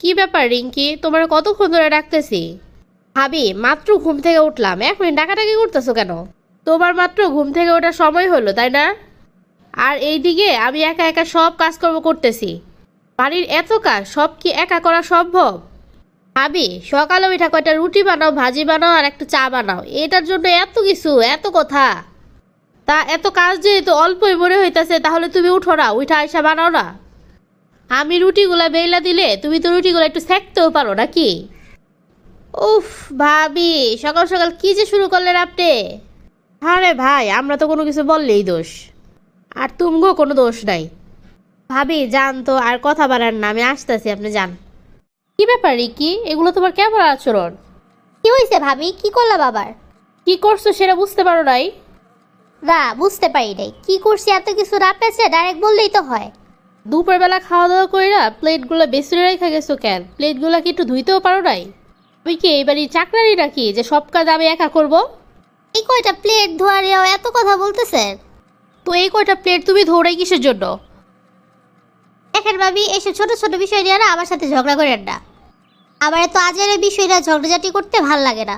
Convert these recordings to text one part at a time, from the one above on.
কি ব্যাপার রিঙ্কি, তোমার কতক্ষণ ধরে ডাকতেছি? ভাবি, মাত্র ঘুম থেকে উঠলাম, 1 মিনিট ডাকাডাকি করতেছো কেন? তোমার মাত্র ঘুম থেকে ওঠার সময় হলো, তাই না? আর এইদিকে আমি একা একা সব কাজকর্ম করতেছি। বাড়ির এত কাজ, সব কি একা করা সম্ভব? ভাবি, সকালে উঠা কয়টা রুটি বানাও, ভাজি বানাও আর একটা চা বানাও, এটার জন্য এত কিছু, এত কথা। তা এত কাজ যেহেতু অল্পই মনে হইতাছে, তাহলে তুমি উঠো না, উঠা আইসা বানাও না। আমি রুটিগুলা বেলা দিলে তুমি তো রুটিগুলো একটু সেঁকতেও পারো নাকি? উফ ভাবি, সকাল সকাল কি যে শুরু করলেন আপনি? আরে ভাই, আমরা তো কোনো কিছু বললেই দোষ, আর তুমগো কোনো দোষ নাই। ভাবি যান তো, আর কথা বাড়ান না, আমি আসতেছি, আপনি যান। কি ব্যাপার রিকি, এগুলো তোমার কেমন আচরণ? কি হয়েছে ভাবি? কি করলাম আবার? কি করছো সেটা বুঝতে পারো নাই? না, বুঝতে পারি নাই কি করছি। এত কিছু না পেয়েছে, ডাইরেক্ট বললেই তো হয়। দুপুরবেলা খাওয়া দাওয়া করে না প্লেটগুলো বেসুরে রেখে গেছো কেন? প্লেটগুলো কি একটু ধুইতেও পারো নাই? তুমি কি এই বাড়ির চাকরানি নাকি যে সব কাজ আমি একা করব? এই কয়টা প্লেট ধোয়ারেও এত কথা বলতেছেন? তো এই কয়টা প্লেট তুমি ধরে কিসের জন্য? দেখেন ভাবি, এসব ছোট ছোট বিষয় নিয়ে না আমার সাথে ঝগড়া করেন না। আবার এত আজের বিষয়টা ঝগড়াঝাটি করতে ভাল লাগে না।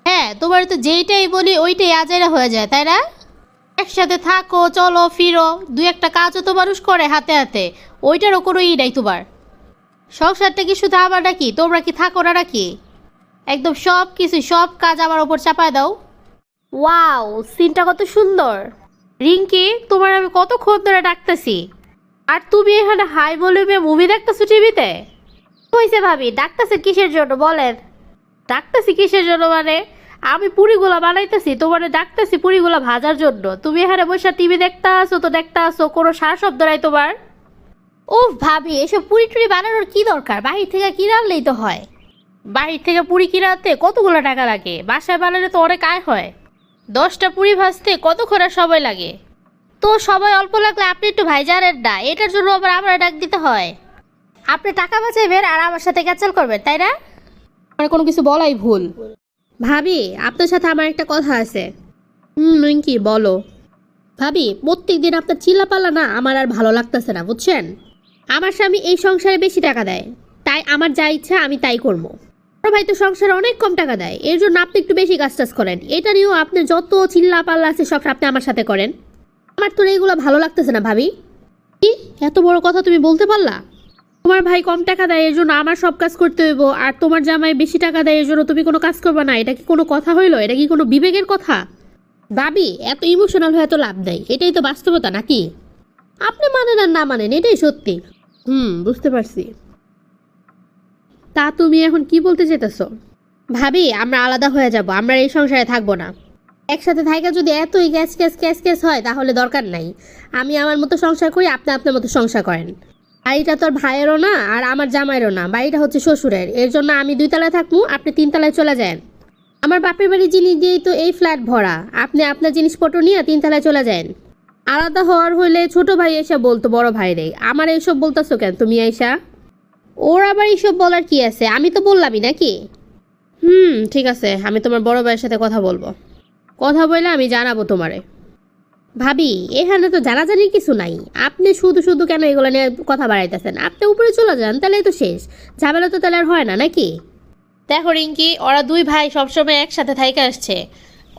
হ্যাঁ, তোমার তো যেইটাই বলি ওইটাই আজাইরা হয়ে যায়, তাই না? একসাথে থাকো, চলো ফিরো, দুই একটা কাজও তো মানুষ করে হাতে হাতে, ওইটারও কোনো নাই তোমার। সংসারটা কি শুধু আমার নাকি? তোমরা কি থাকো না নাকি? একদম সব কিছু, সব কাজ আমার ওপর চাপায় দাও। ওয়াও, সিনটা কত সুন্দর। রিঙ্কি, তোমার আমি কতক্ষণ ধরে ডাকতেছি, আর তুমি এখানে হাই ভলিউমে মুভি দেখতেছো টিভিতে? হয়েছে ভাবি, ডাকতেছে কিসের জন্য বলেন? ডাকতেছি কিসের জন্য মানে, আমি পুরিগুলা বানাইতেছি, তোমার ডাকতেছি পুরিগুলা ভাজার জন্য। তুমি এখানে বসে টিভি দেখতে আসো তো দেখতে আসো, কোনো সার শব্দ নাই তোমার। উফ ভাবি, এসব পুরি টুরি বানানোর কি দরকার? বাহির থেকে কিনে আনলেই তো হয়। বাহির থেকে পুরি কিনে আনতে কতগুলো টাকা লাগে? বাসায় বানালে তো অনেক আয় হয়। 10টা পুরি ভাজতে কতক্ষণ আর সময় লাগে? তো সময় অল্প লাগলে আপনি একটু ভাই জানেন না, এটার জন্য আবার আমরা ডাক দিতে হয়? আপনি টাকা বাঁচাইবেন আর আমার সাথে ক্যাচাল করবেন, তাই না? আমার কোনো কিছু বলাই ভুল। ভাবি, আপনার সাথে আমার একটা কথা আছে। রিঙ্কি বলো। ভাবি, প্রত্যেক দিন আপনার চিল্লাপাল্লা না আমার আর ভালো লাগতেছে না, বুঝছেন? আমার স্বামী এই সংসারে বেশি টাকা দেয়, তাই আমার যা ইচ্ছা আমি তাই করবো। বড় ভাই তো সংসারে অনেক কম টাকা দেয়, এর জন্য আপনি একটু বেশি কাজ টাজ করেন। এটা নিয়েও আপনি যত চিল্লাপাল্লা আছে সব আপনি আমার সাথে করেন। আমার তো এইগুলো ভালো লাগতেছে না ভাবি। কি এত বড় কথা তুমি বলতে পারলা? তোমার ভাই কম টাকা দেয় এর জন্য আমার সব কাজ করতে হইব, আর তোমার জামাই বেশি টাকা দেয় এর জন্য তুমি কোনো কাজ করবে না? এটা কি কোনো কথা হইলো? এটা কি কোনো বিবেকের কথা? ভাবি, এত ইমোশনাল হয়ে তো লাভ নেই, এটাই তো বাস্তবতা নাকি? আপনি মানেন আর না মানেন, এটাই সত্যি। বুঝতে পারছি। তা তুমি এখন কি বলতে চাইতেছো? ভাবি, আমরা আলাদা হয়ে যাব, আমরা এই সংসারে থাকবো না। একসাথে থাকা যদি এতই ক্যাচ ক্যাচ ক্যাচ ক্যাচ হয় তাহলে দরকার নাই। আমি আমার মতো সংসার করি, আপনি আপনার মতো সংসার করেন। বাড়িটা তোর ভাইয়েরও না আর আমার জামাইয়েরও না, বাড়িটা হচ্ছে শ্বশুরের। এর জন্য আমি 2 তলায় থাকবো, আপনি 3 তলায় চলে যান। আমার বাপের বাড়ির জিনিস দিয়েই তো এই ফ্ল্যাট ভরা, আপনি আপনার জিনিসপত্র নিয়ে 3 তলায় চলে যান। আলাদা হওয়ার হইলে ছোট ভাই এসে বলতো বড় ভাই রে, আমার এইসব বলতেছো কেন তুমি আইসা? ওর আবার এইসব বলার কি আছে? আমি তো বললামই নাকি? ঠিক আছে, আমি তোমার বড় ভাইয়ের সাথে কথা বলবো। কথা বলে আমি জানাবো তোমারে। ভাবি, এখানে তো জানাজানির কিছু নাই, আপনি শুধু শুধু কেন এগুলো নিয়ে কথা বাড়াইতেছেন? আপনি উপরে চলে যান, তাহলেই তো শেষ। ঝামেলা তো তাহলে আর হয় না নাকি? দেখো রিঙ্কি, ওরা 2 ভাই সবসময় একসাথে থাইকা আসছে,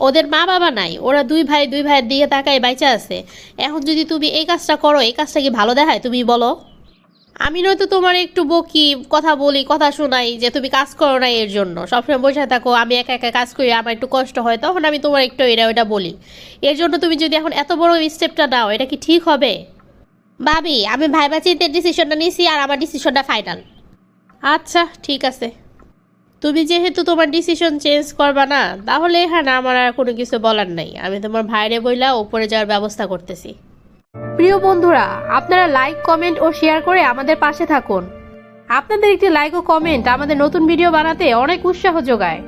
ওদের মা বাবা নাই, ওরা 2 ভাই 2 ভাইয়ের দিকে তাকায় বাইচা আছে। এখন যদি তুমি এই কাজটা করো, এই কাজটা কি ভালো দেখায় তুমি বলো? আমি নয়তো তোমার একটু বকি, কথা বলি, কথা শোনাই যে তুমি কাজ করো না, এর জন্য সবসময় বসে থাকো, আমি একা একা কাজ করি, আমার একটু কষ্ট হয়, তখন আমি তোমার একটু এটা ওইটা বলি। এর জন্য তুমি যদি এখন এত বড় স্টেপটা নাও, এটা কি ঠিক হবে? ভাবি, আমি ভাইবা চিন্তে ডিসিশনটা নিয়েছি, আর আমার ডিসিশনটা ফাইনাল। আচ্ছা ঠিক আছে, তুমি যেহেতু তোমার ডিসিশন চেঞ্জ করবা না, তাহলে এখানে আমার আর কোনো কিছু বলার নাই। আমি তোমার ভাইরে বইলা উপরে যাওয়ার ব্যবস্থা করতেছি। প্রিয় বন্ধুরা, আপনারা লাইক, কমেন্ট ও শেয়ার করে আমাদের পাশে থাকুন। আপনাদের একটি লাইক ও কমেন্ট আমাদের নতুন ভিডিও বানাতে অনেক উৎসাহ যোগায়।